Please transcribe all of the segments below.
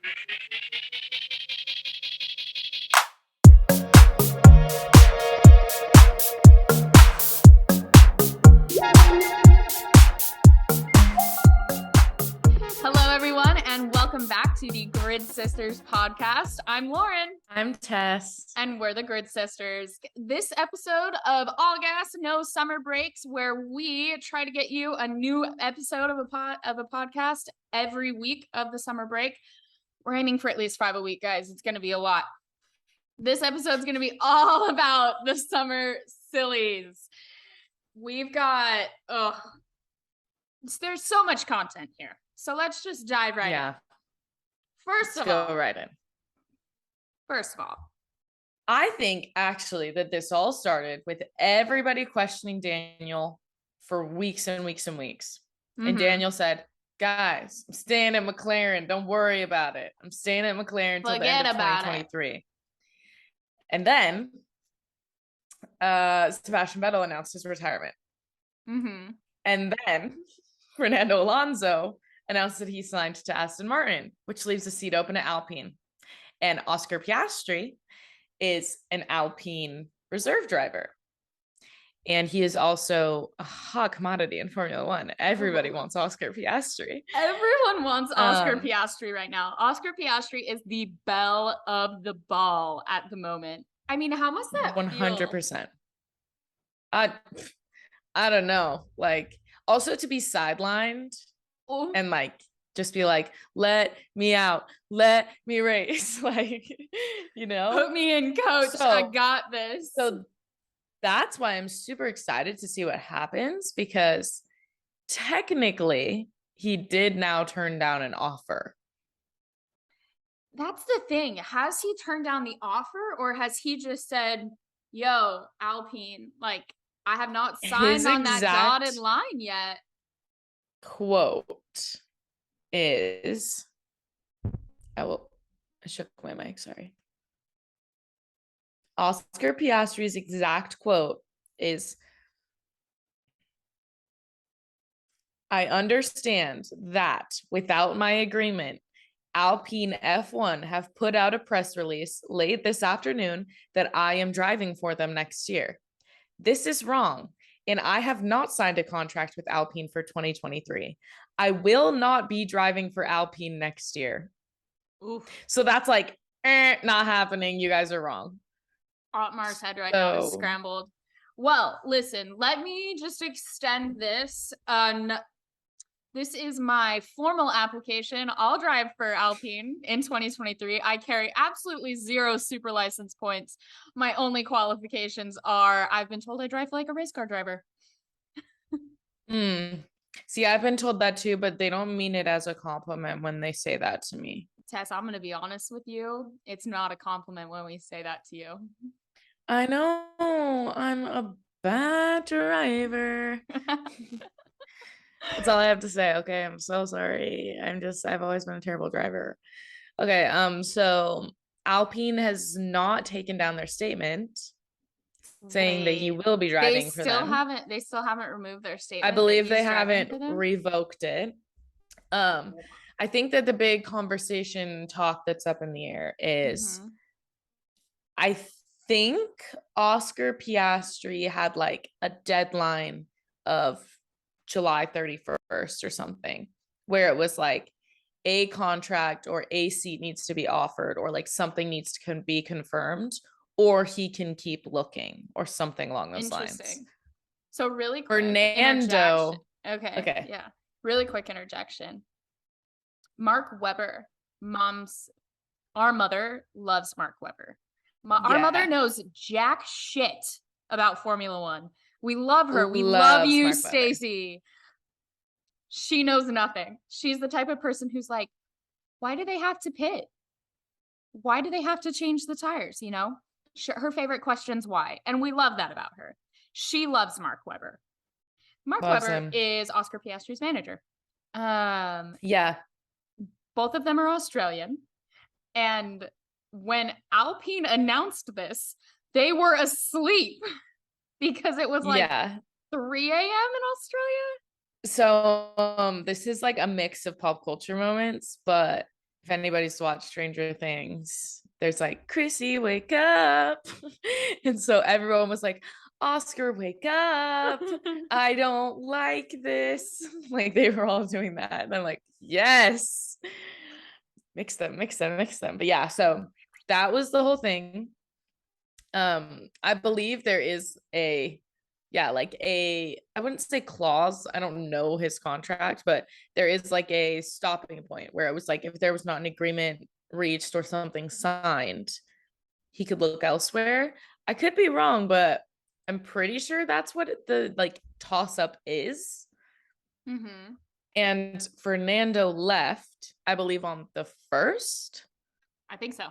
Hello, everyone, and welcome back to the Grid Sisters podcast. I'm Lauren. I'm Tess. And we're the Grid Sisters. This episode of All Gas, No Summer Breaks, where we try to get you a new episode of a podcast every week of the summer break. We're aiming for at least 5 a week, guys. It's going to be a lot. This episode is going to be all about the summer sillies. We've got, there's so much content here. So let's just dive right in. First of all, I think actually that this all started with everybody questioning Daniel for weeks and weeks and weeks. Mm-hmm. And Daniel said, guys, I'm staying at McLaren. Don't worry about it. I'm staying at McLaren until the end of 2023. And then Sebastian Vettel announced his retirement. Mm-hmm. And then Fernando Alonso announced that he signed to Aston Martin, which leaves a seat open at Alpine. And Oscar Piastri is an Alpine reserve driver. And he is also a hot commodity in Formula One. Everybody wants Oscar Piastri. Everyone wants Oscar Piastri right now. Oscar Piastri is the belle of the ball at the moment. I mean, how must that 100%. feel? I don't know. Like, also to be sidelined and like just be like, let me out, let me race, like, you know, put me in, coach. So, I got this. So that's why I'm super excited to see what happens, because technically he did now turn down an offer. That's the thing. Has he turned down the offer, or has he just said, yo, Alpine, like, I have not signed on that dotted line yet? Quote is, I shook my mic, sorry. Oscar Piastri's exact quote is, I understand that without my agreement, Alpine F1 have put out a press release late this afternoon that I am driving for them next year. This is wrong, and I have not signed a contract with Alpine for 2023. I will not be driving for Alpine next year. Oof. So that's like, not happening. You guys are wrong. Otmar's head right now is scrambled. Well, listen, let me just extend this. This is my formal application. I'll drive for Alpine in 2023. I carry absolutely 0 super license points. My only qualifications are, I've been told I drive like a race car driver. See, I've been told that too, but they don't mean it as a compliment when they say that to me. Tess, I'm going to be honest with you. It's not a compliment when we say that to you. I know. I'm a bad driver. That's all I have to say. Okay, I'm so sorry. I've always been a terrible driver. Okay, so Alpine has not taken down their statement saying that you will be driving for them. They still haven't removed their statement. I believe they haven't revoked it. I think that the big conversation talk that's up in the air is, I think Oscar Piastri had like a deadline of July 31st or something, where it was like a contract or a seat needs to be offered, or like something needs to be confirmed, or he can keep looking, or something along those lines. So really quick, Fernando. Okay. Yeah. Really quick interjection. Mark Webber, our mother loves Mark Webber. Our mother knows jack shit about Formula One. We love her. We love you, Stacy. She knows nothing. She's the type of person who's like, why do they have to pit? Why do they have to change the tires? You know, her favorite question's why. And we love that about her. She loves Mark Webber. Mark Webber is Oscar Piastri's manager. Both of them are Australian. And when Alpine announced this, they were asleep because it was like 3 a.m. in Australia. So this is like a mix of pop culture moments, but if anybody's watched Stranger Things, there's like, Chrissy, wake up. And so everyone was like, Oscar, wake up. I don't like this. Like they were all doing that. And I'm like, yes. Mix them. But yeah, so that was the whole thing. I believe there is I wouldn't say clause. I don't know his contract, but there is like a stopping point where it was like, if there was not an agreement reached or something signed, he could look elsewhere. I could be wrong, but I'm pretty sure that's what the like toss up is. Mm-hmm. And Fernando left, I believe, on the 1st. I think so.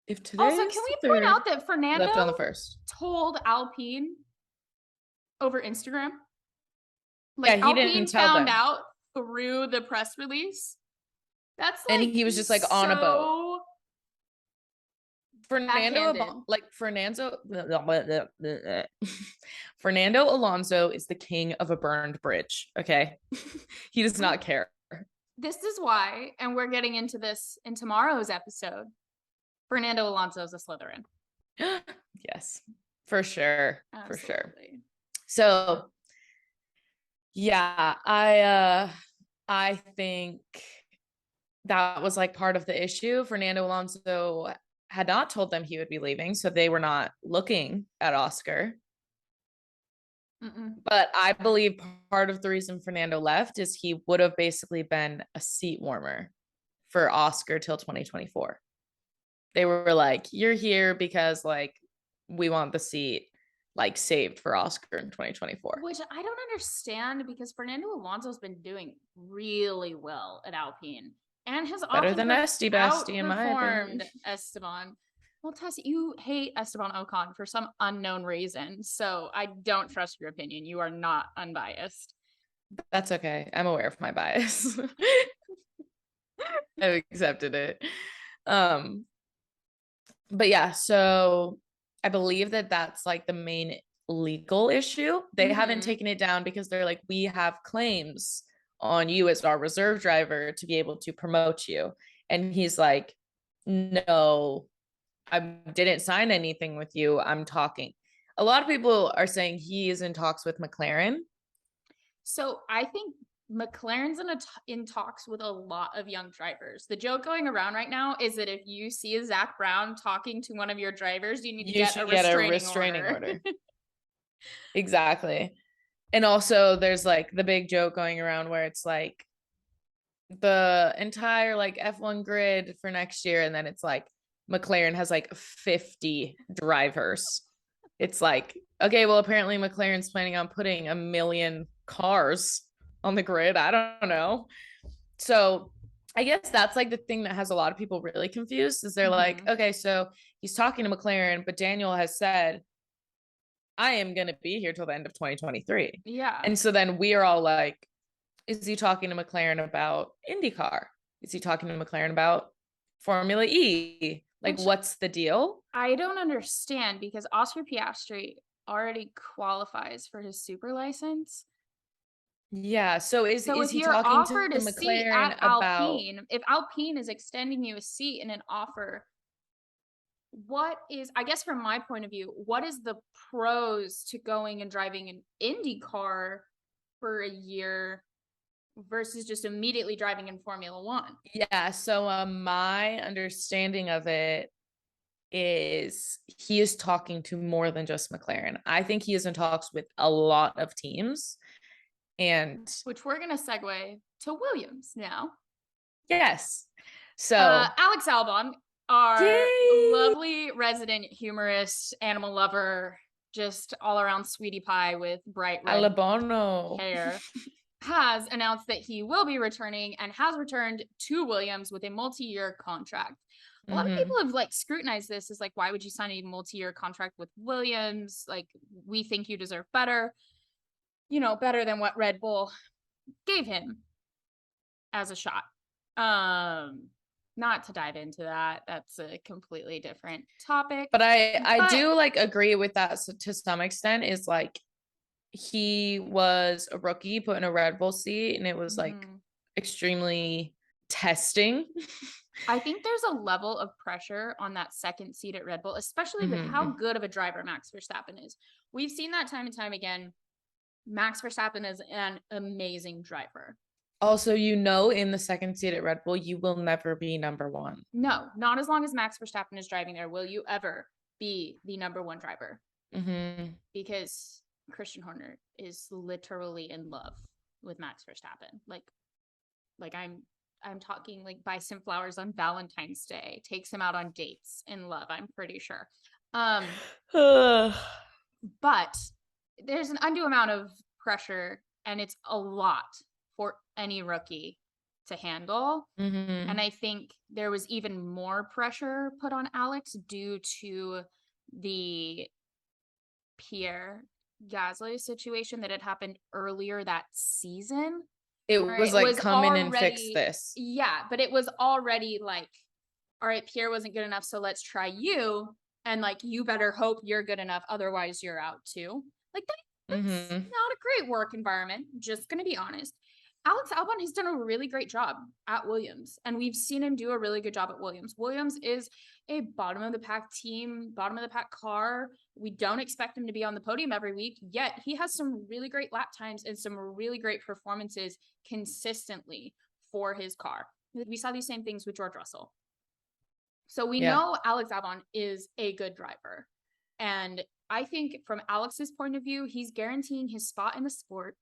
If today also, can we point out that Fernando left on the 1st told Alpine over Instagram? Like, yeah, he Alpine didn't tell found them out through the press release. That's like, and he was just like on a boat. Fernando Alonso is the king of a burned bridge. Okay. He does not care. This is why, and we're getting into this in tomorrow's episode, Fernando Alonso is a Slytherin. Yes, for sure. Absolutely. For sure. So yeah, I think that was like part of the issue. Fernando Alonso had not told them he would be leaving, so they were not looking at Oscar. But I believe part of the reason Fernando left is he would have basically been a seat warmer for Oscar till 2024. They were like, you're here because like we want the seat like saved for Oscar in 2024. Which I don't understand, because Fernando Alonso's been doing really well at Alpine and has better than Esty Basti in my opinion. Esteban. Well, Tess, you hate Esteban Ocon for some unknown reason, so I don't trust your opinion. You are not unbiased. That's okay. I'm aware of my bias. I've accepted it. But yeah, so I believe that that's like the main legal issue. They haven't taken it down because they're like, we have claims on you as our reserve driver to be able to promote you. And he's like, no, I didn't sign anything with you. I'm talking. A lot of people are saying he is in talks with McLaren. So I think McLaren's in talks with a lot of young drivers. The joke going around right now is that if you see a Zach Brown talking to one of your drivers, you need to get a restraining order. Exactly. And also there's like the big joke going around where it's like the entire like F1 grid for next year, and then it's like McLaren has like 50 drivers. It's like, okay, well, apparently McLaren's planning on putting 1 million cars on the grid. I don't know. So I guess that's like the thing that has a lot of people really confused, is they're like, okay, so he's talking to McLaren, but Daniel has said, I am going to be here till the end of 2023. Yeah. And so then we are all like, is he talking to McLaren about IndyCar? Is he talking to McLaren about Formula E? Like, what's the deal? I don't understand, because Oscar Piastri already qualifies for his super license. Yeah. So is he talking to McLaren about Alpine? If Alpine is extending you a seat in an offer, what is, I guess from my point of view, what is the pros to going and driving an IndyCar for a year versus just immediately driving in Formula One? Yeah. So my understanding of it is he is talking to more than just McLaren. I think he is in talks with a lot of teams. And which we're going to segue to Williams now. Yes. So Alex Albon, our lovely resident humorist, animal lover, just all around sweetie pie with bright red hair, has announced that he will be returning and has returned to Williams with a multi-year contract. A lot of people have like scrutinized this as like, why would you sign a multi-year contract with Williams? Like, we think you deserve better, you know, better than what Red Bull gave him as a shot. Not to dive into that. That's a completely different topic. But I do like agree with that to some extent, is like, he was a rookie put in a Red Bull seat, and it was like extremely testing. I think there's a level of pressure on that second seat at Red Bull, especially with how good of a driver Max Verstappen is. We've seen that time and time again. Max Verstappen is an amazing driver. Also, in the second seat at Red Bull, you will never be number one. No, not as long as Max Verstappen is driving there will you ever be the number one driver. Because Christian Horner is literally in love with Max Verstappen. Like I'm talking like buys him flowers on Valentine's Day, takes him out on dates in love, I'm pretty sure. But there's an undue amount of pressure, and it's a lot for any rookie to handle. And I think there was even more pressure put on Alex due to the Pierre Gasly situation that had happened earlier that season. It was like, come in and fix this. Yeah, but it was already like, all right, Pierre wasn't good enough, so let's try you. And like, you better hope you're good enough, otherwise you're out too. Like, that's not a great work environment, just gonna be honest. Alex Albon has done a really great job at Williams, and we've seen him do a really good job at Williams. Williams is a bottom of the pack team, bottom of the pack car. We don't expect him to be on the podium every week, yet he has some really great lap times and some really great performances consistently for his car. We saw these same things with George Russell. So we know Alex Albon is a good driver. And I think from Alex's point of view, he's guaranteeing his spot in the sport.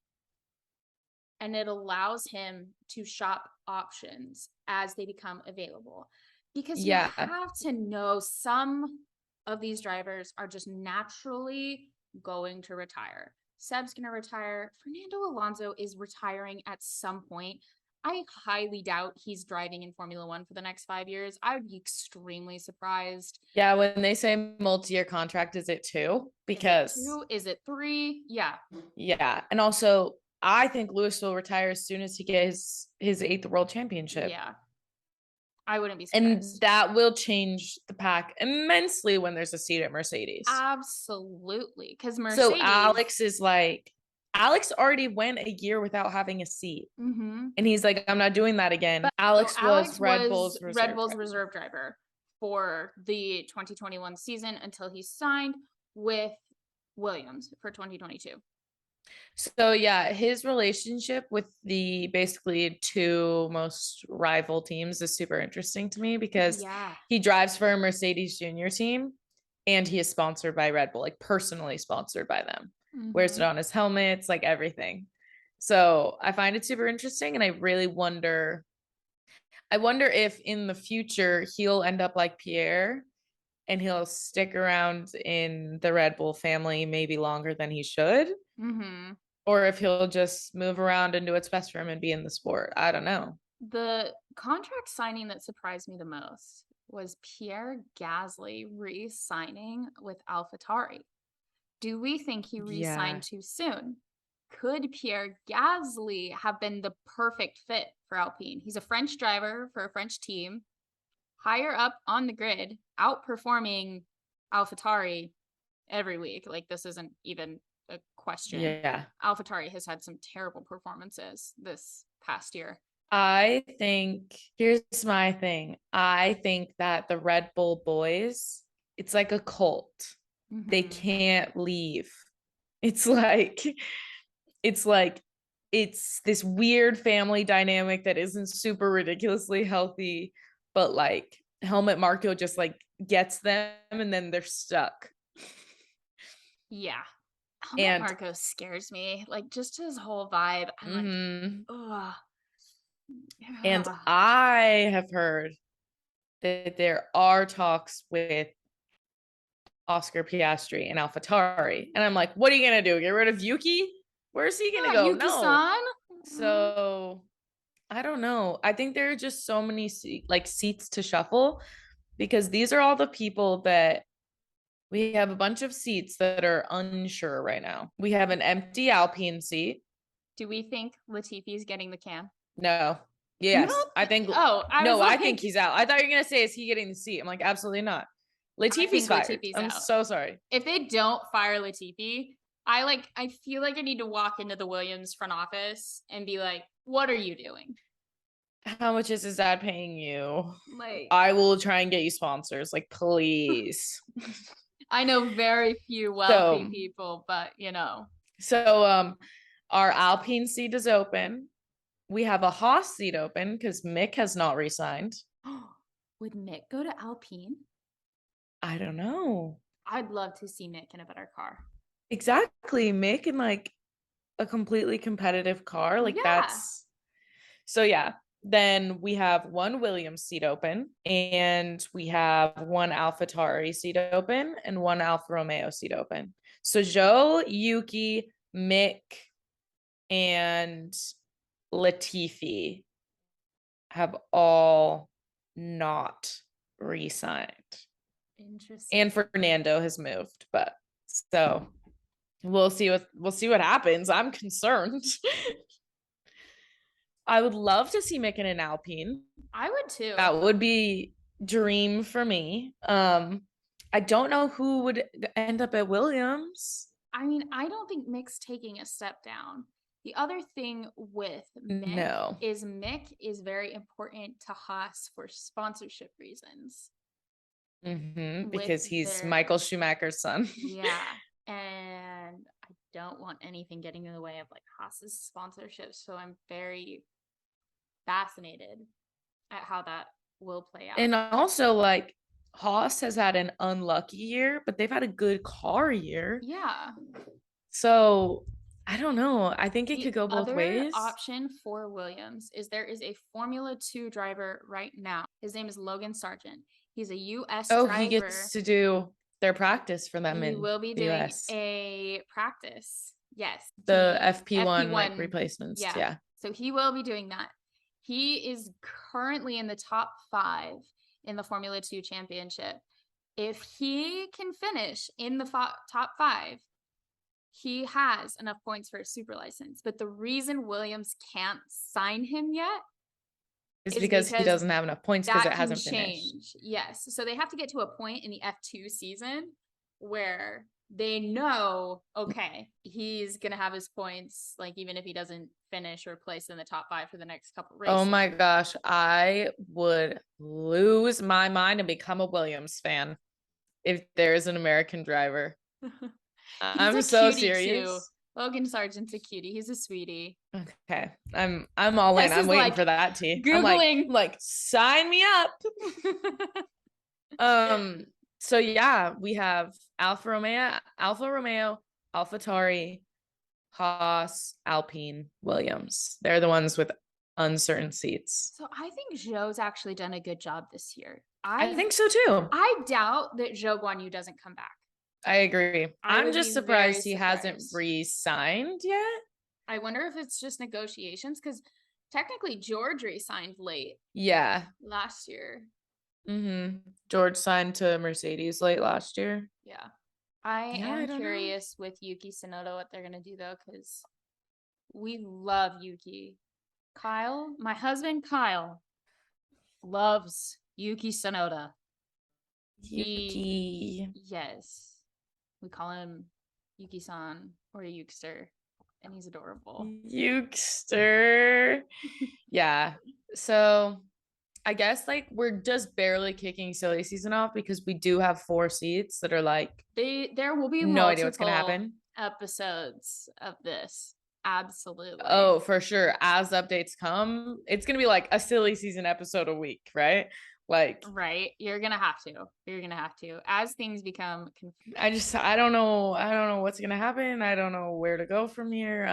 And it allows him to shop options as they become available. Because you have to know some of these drivers are just naturally going to retire. Seb's going to retire. Fernando Alonso is retiring at some point. I highly doubt he's driving in Formula One for the next 5 years. I would be extremely surprised. Yeah, when they say multi-year contract, is it 2? Because is it 3? Yeah. Yeah. And also, I think Lewis will retire as soon as he gets his 8th world championship. Yeah. I wouldn't be surprised. And that will change the pack immensely when there's a seat at Mercedes. Absolutely. Because Mercedes. So Alex already went a year without having a seat. And he's like, I'm not doing that again. But Alex was Red Bull's reserve driver for the 2021 season until he signed with Williams for 2022. So yeah, his relationship with the basically 2 most rival teams is super interesting to me because he drives for a Mercedes junior team and he is sponsored by Red Bull, like personally sponsored by them. Wears it on his helmets, like everything. So I find it super interesting, and I really wonder if in the future he'll end up like Pierre and he'll stick around in the Red Bull family maybe longer than he should. Or if he'll just move around and do what's best for him and be in the sport. I don't know. The contract signing that surprised me the most was Pierre Gasly re-signing with AlphaTauri. Do we think he re-signed too soon? Could Pierre Gasly have been the perfect fit for Alpine? He's a French driver for a French team, higher up on the grid, outperforming AlphaTauri every week. Like, this isn't even a question. Yeah. AlphaTauri has had some terrible performances this past year. Here's my thing. I think that the Red Bull boys, it's like a cult. They can't leave. It's this weird family dynamic that isn't super ridiculously healthy, but like Helmut Marko just like gets them and then they're stuck. Yeah. Helmut Marko scares me. Like, just his whole vibe. I'm like, ugh. And I have heard that there are talks with Oscar Piastri and AlphaTauri. And I'm like, what are you going to do? Get rid of Yuki? Where's he going to go? Yuki-san? So I don't know. I think there are just so many seats to shuffle because these are all the people that we have a bunch of seats that are unsure right now. We have an empty Alpine seat. Do we think Latifi's getting the can? No. Yes. I think. I think he's out. I thought you were going to say, is he getting the seat? I'm like, absolutely not. Latifi's fired. I'm so sorry. If they don't fire Latifi, I feel like I need to walk into the Williams front office and be like, what are you doing? How much is his dad paying you? Like, I will try and get you sponsors. Like, please. I know very few wealthy So, people, but you know. so our Alpine seat is open. We have a Haas seat open because Mick has not resigned. Would Mick go to Alpine? I don't know. I'd love to see Mick in a better car. Exactly. Mick in like a completely competitive car. Like Yeah. that's so yeah. Then we have one Williams seat open, and we have one AlphaTauri seat open, and one Alfa Romeo seat open. So Zhou, Yuki, Mick, and Latifi have all not re-signed. Interesting. And Fernando has moved, but so we'll see what happens. I'm concerned. I would love to see Mick in an Alpine. I would too. That would be dream for me. I don't know who would end up at Williams. I mean, I don't think Mick's taking a step down. The other thing with Mick is very important to Haas for sponsorship reasons. Because he's Michael Schumacher's son. Yeah. And I don't want anything getting in the way of like Haas's sponsorship. So I'm very fascinated at how that will play out. And also, like, Haas has had an unlucky year, but they've had a good car year. Yeah. So I don't know. I think it could go both ways. The other option for Williams is there is a Formula 2 driver right now. His name is Logan Sargent. He's a U.S. driver. He gets to do their practice for them. He will be doing a practice. Yes. The FP1 like replacements. Yeah. So he will be doing that. He is currently in the top 5 in the Formula 2 championship. If he can finish in the top 5, he has enough points for a super license. But the reason Williams can't sign him yet is because he doesn't have enough points because it hasn't finished. Yes. So they have to get to a point in the F2 season where they know, okay, he's going to have his points, like even if he doesn't finish or place in the top 5 for the next couple races. Oh my gosh. I would lose my mind and become a Williams fan if there's an American driver. I'm so serious. Too. Logan Sargent's a cutie. He's a sweetie. Okay. I'm all in. I'm waiting for that tea. Googling. I'm like, sign me up. So yeah, we have Alfa Romeo, AlphaTauri, Haas, Alpine, Williams. They're the ones with uncertain seats. So I think Zhou's actually done a good job this year. I think so too. I doubt that Zhou Guanyu doesn't come back. I agree. I'm just surprised he hasn't re-signed yet. I wonder if it's just negotiations because technically George re-signed late. Yeah. Last year. George signed to Mercedes late last year. Yeah. I am curious with Yuki Tsunoda what they're going to do though because we love Yuki. Kyle, my husband Kyle, loves Yuki Tsunoda. Yes. We call him Yuki-san or Yukester, and he's adorable. Yukester. Yeah. So I guess like we're just barely kicking silly season off because we do have 4 seats that are like there will be no idea what's gonna happen. Episodes of this. Absolutely. Oh, for sure. As updates come, it's gonna be like a silly season episode a week, right? Like you're gonna have to as things become confusing. I don't know what's gonna happen. I don't know where to go from here.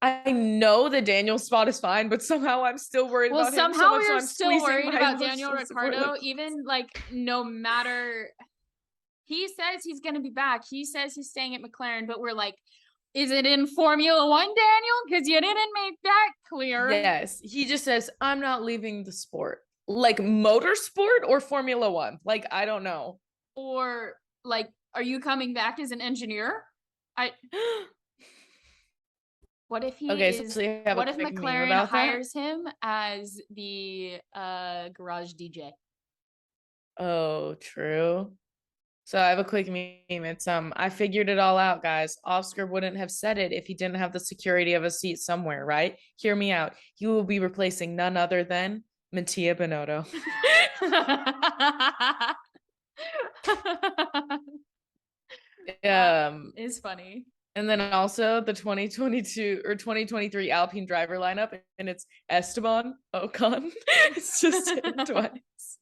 I know the Daniel spot is fine, but somehow I'm still worried about him. Somehow we're still worried about Daniel Ricciardo, even like no matter he says he's gonna be back. He says he's staying at McLaren, but we're like, is it in Formula 1, Daniel? Because you didn't make that clear. Yes. He just says, I'm not leaving the sport. Like motorsport or Formula 1? Like, I don't know. Or like, are you coming back as an engineer? What if he what if McLaren hires him as the garage DJ? Oh, true. So I have a quick meme. It's I figured it all out, guys. Oscar wouldn't have said it if he didn't have the security of a seat somewhere, right? Hear me out. He will be replacing none other than Mattia Binotto. Is funny. And then also the 2022 or 2023 Alpine driver lineup, and it's Esteban Ocon. It's just him twice.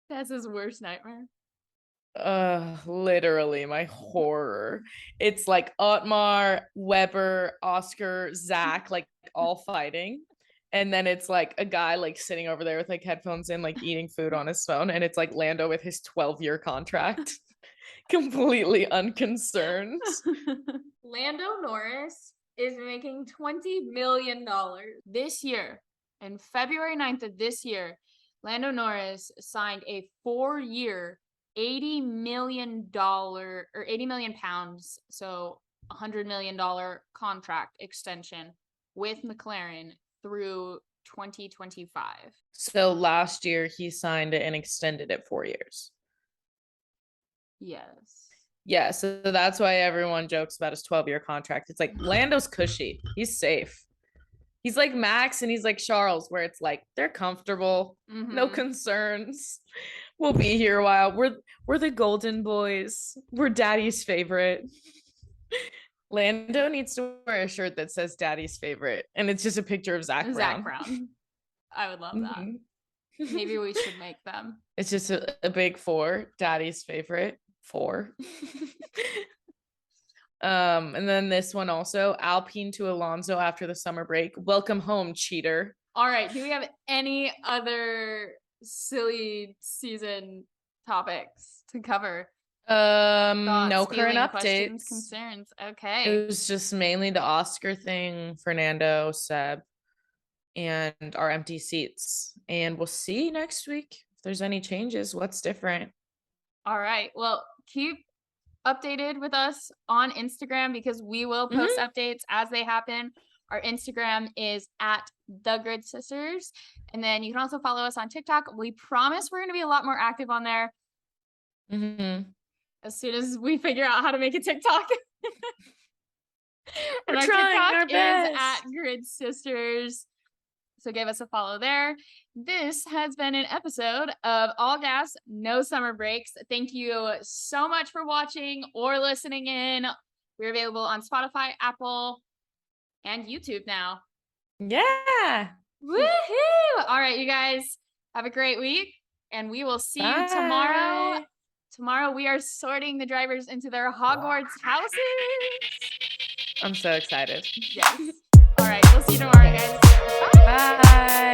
That's his worst nightmare. Literally my horror. It's like Otmar, Weber, Oscar, Zach, like all fighting. And then it's like a guy like sitting over there with like headphones in, like eating food on his phone. And it's like Lando with his 12-year contract, completely unconcerned. Lando Norris is making $20 million this year. And February 9th of this year, Lando Norris signed a 4-year, $80 million or 80 million pounds, so $100 million contract extension with McLaren through 2025. So last year he signed it and extended it 4 years. Yes. Yeah, so that's why everyone jokes about his 12-year contract. It's like Lando's cushy. He's safe. He's like Max and he's like Charles, where it's like they're comfortable, no concerns. We'll be here a while. We're the golden boys. We're daddy's favorite. Lando needs to wear a shirt that says daddy's favorite, and it's just a picture of Zach Brown. Zach Brown. I would love that. Maybe we should make them. It's just a big 4, daddy's favorite 4. And then this one also, Alpine to Alonso after the summer break. Welcome home, cheater. All right. Do we have any other silly season topics to cover? Thoughts, no current updates. Concerns. Okay. It was just mainly the Oscar thing, Fernando, Seb, and our empty seats. And we'll see next week if there's any changes. What's different? All right. Well, keep updated with us on Instagram because we will post updates as they happen. Our Instagram is at The Grid Sisters. And then you can also follow us on TikTok. We promise we're going to be a lot more active on there. As soon as we figure out how to make a TikTok. And our TikTok is at Grid Sisters. So give us a follow there. This has been an episode of All Gas, No Summer Breaks. Thank you so much for watching or listening in. We're available on Spotify, Apple, and YouTube now. Yeah. Woohoo! All right, you guys, have a great week, and we will see you tomorrow. Tomorrow we are sorting the drivers into their Hogwarts houses. I'm so excited. Yes. All right, we'll see you tomorrow, guys. Bye. Bye.